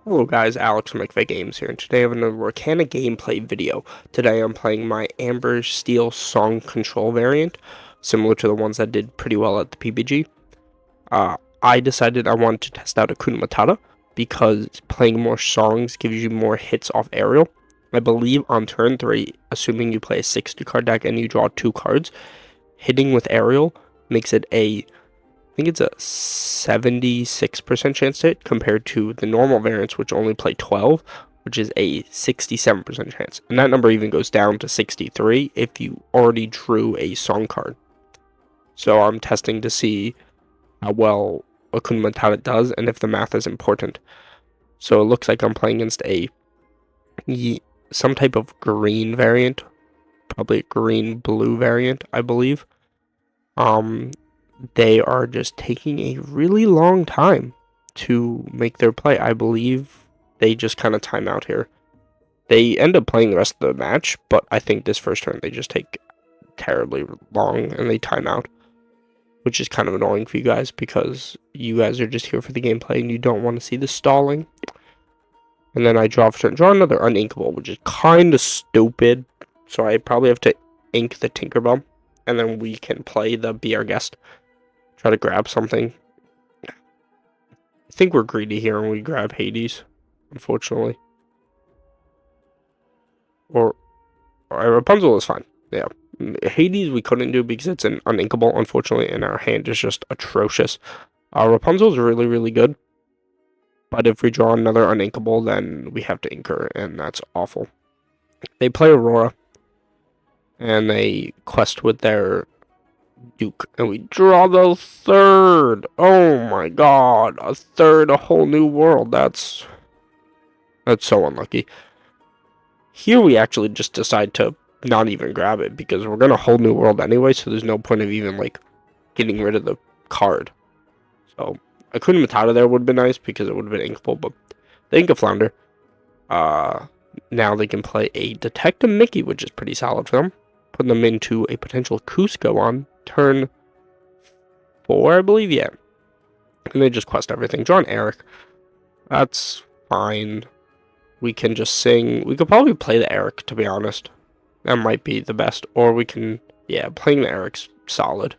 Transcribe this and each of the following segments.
Hello guys, Alex from McVeigh Games here, and today I have another Lorcana gameplay video. Today I'm playing my Amber Steel Song Control variant, similar to the ones that did pretty well at the PBG. I decided I wanted to test out Akuna Matata because playing more songs gives you more hits off aerial. I believe on turn 3, assuming you play a 60 card deck and you draw 2 cards, hitting with aerial makes it I think it's a 76% chance to hit compared to the normal variants, which only play 12, which is a 67% chance. And that number even goes down to 63 if you already drew a song card. So I'm testing to see how well Akuna Matata does and if the math is important. So it looks like I'm playing against some type of green variant, probably a green-blue variant, I believe. They are just taking a really long time to make their play. I believe they just kind of time out here. They end up playing the rest of the match, but I think this first turn they just take terribly long and they time out, which is kind of annoying for you guys because you guys are just here for the gameplay and you don't want to see the stalling. And then I draw for turn, draw another uninkable, which is kind of stupid. So I probably have to ink the Tinkerbell, and then we can play the Be Our Guest. Try to grab something. I think we're greedy here and we grab Hades, unfortunately. Or Rapunzel is fine. Yeah. Hades we couldn't do because it's an uninkable, unfortunately, and our hand is just atrocious. Rapunzel is really, really good. But if we draw another uninkable, then we have to inker, and that's awful. They play Aurora, and they quest with their Duke, and we draw the third. Oh my god, a third, a whole new world. That's so unlucky. Here we actually just decide to not even grab it because we're gonna whole new world anyway, so there's no point of even like getting rid of the card. So Akuna Matata there would have been nice because it would have been inkable, but they ink a Flounder. Now they can play a Detective Mickey, which is pretty solid for them. Put them into a potential Cusco on turn 4, I believe, yeah. And they just quest everything. Draw an Eric. That's fine. We can just sing. We could probably play the Eric, to be honest. That might be the best. Or we can, yeah, playing the Eric's solid.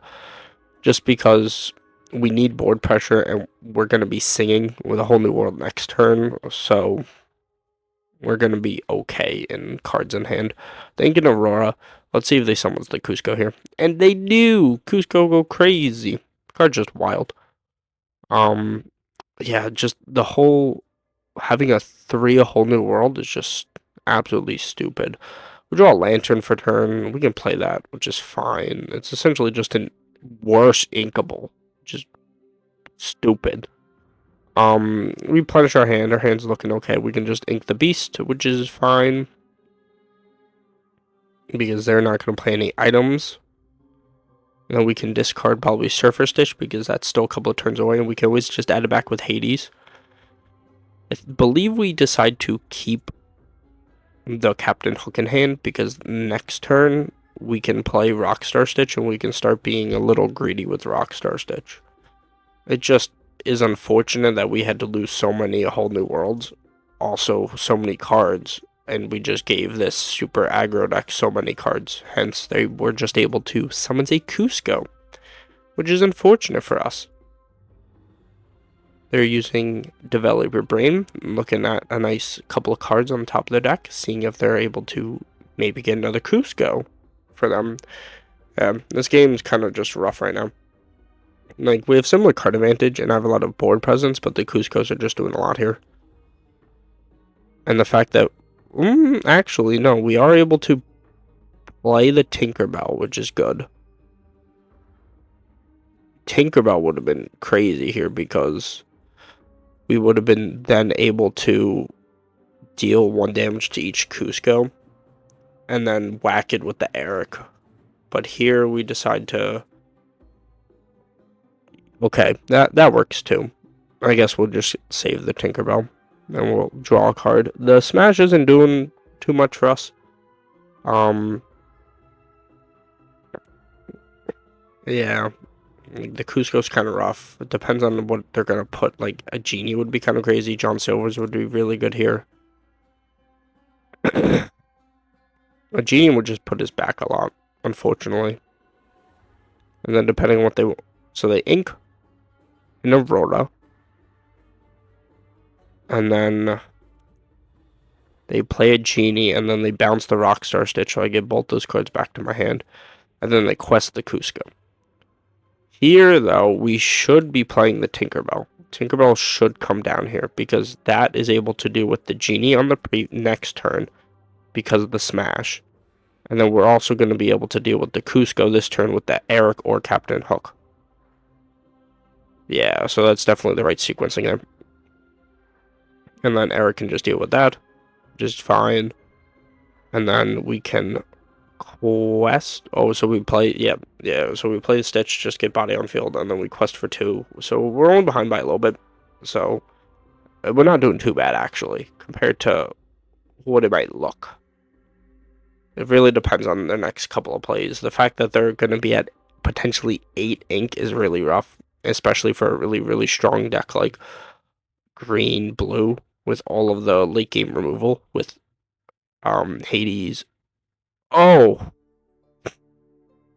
Just because we need board pressure and we're going to be singing with a whole new world next turn. So we're going to be okay in cards in hand. Thinking Aurora. Let's see if they summons the Cusco here. And they do! Cusco go crazy. Card's just wild. Yeah, just the whole having a whole new world is just absolutely stupid. We draw a lantern for turn. We can play that, which is fine. It's essentially just a worse inkable, just stupid. Replenish our hand. Our hand's looking okay. We can just ink the beast, which is fine because they're not going to play any items. And then we can discard probably Surfer Stitch because that's still a couple of turns away, and we can always just add it back with Hades. I believe we decide to keep the Captain Hook in hand because next turn we can play Rockstar Stitch and we can start being a little greedy with Rockstar Stitch. It just is unfortunate that we had to lose so many whole new worlds, also so many cards, and we just gave this super aggro deck so many cards. Hence, they were just able to summon a Cusco, which is unfortunate for us. They're using Develop Your Brain, looking at a nice couple of cards on the top of the deck, seeing if they're able to maybe get another Cusco for them. This game's kind of just rough right now. Like, we have similar card advantage, and I have a lot of board presence, but the Cuscos are just doing a lot here. And the fact that, actually, no, we are able to play the Tinkerbell, which is good. Tinkerbell would have been crazy here because we would have been then able to deal 1 damage to each Cusco and then whack it with the Eric. But here we decide to... Okay, that works too. I guess we'll just save the Tinkerbell and we'll draw a card. The Smash isn't doing too much for us. Yeah. The Cusco's kind of rough. It depends on what they're going to put. Like, a Genie would be kind of crazy. John Silver's would be really good here. A Genie would just put his back a lot, unfortunately. And then depending on what they... So they ink an Aurora. And then they play a Genie, and then they bounce the Rockstar Stitch, so I get both those cards back to my hand. And then they quest the Cusco. Here, though, we should be playing the Tinkerbell. Tinkerbell should come down here, because that is able to do with the Genie on the next turn, because of the Smash. And then we're also going to be able to deal with the Cusco this turn with the Eric or Captain Hook. Yeah, so that's definitely the right sequencing there. And then Eric can just deal with that, just fine. And then we can quest. Oh, so we play, yeah. So we play the Stitch, just get body on field, and then we quest for 2. So we're only behind by a little bit. So we're not doing too bad, actually, compared to what it might look. It really depends on their next couple of plays. The fact that they're going to be at potentially 8 ink is really rough, especially for a really, really strong deck like green, blue, with all of the late game removal with Hades. Oh,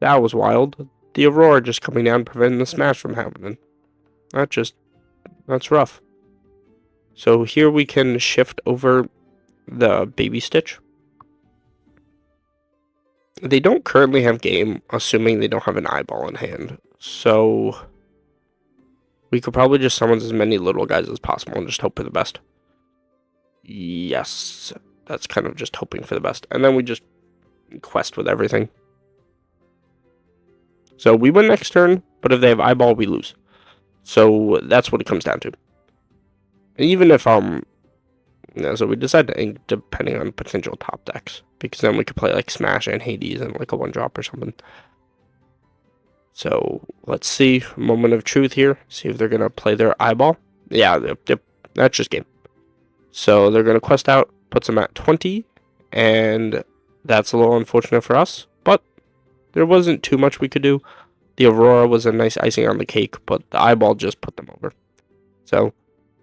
that was wild. The Aurora just coming down, preventing the Smash from happening. That's rough. So here we can shift over the Baby Stitch. They don't currently have game, assuming they don't have an eyeball in hand. So we could probably just summon as many little guys as possible and just hope for the best. Yes, that's kind of just hoping for the best. And then we just quest with everything. So we win next turn, but if they have eyeball, we lose. So that's what it comes down to. And even if, so we decide to ink depending on potential top decks. Because then we could play like Smash and Hades and like a 1-drop or something. So let's see. Moment of truth here. See if they're going to play their eyeball. Yeah, that's just game. So they're going to quest out, puts them at 20. And that's a little unfortunate for us. But there wasn't too much we could do. The Aurora was a nice icing on the cake, but the eyeball just put them over. So,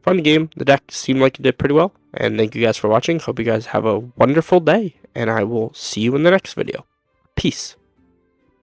fun game. The deck seemed like it did pretty well. And thank you guys for watching. Hope you guys have a wonderful day. And I will see you in the next video. Peace.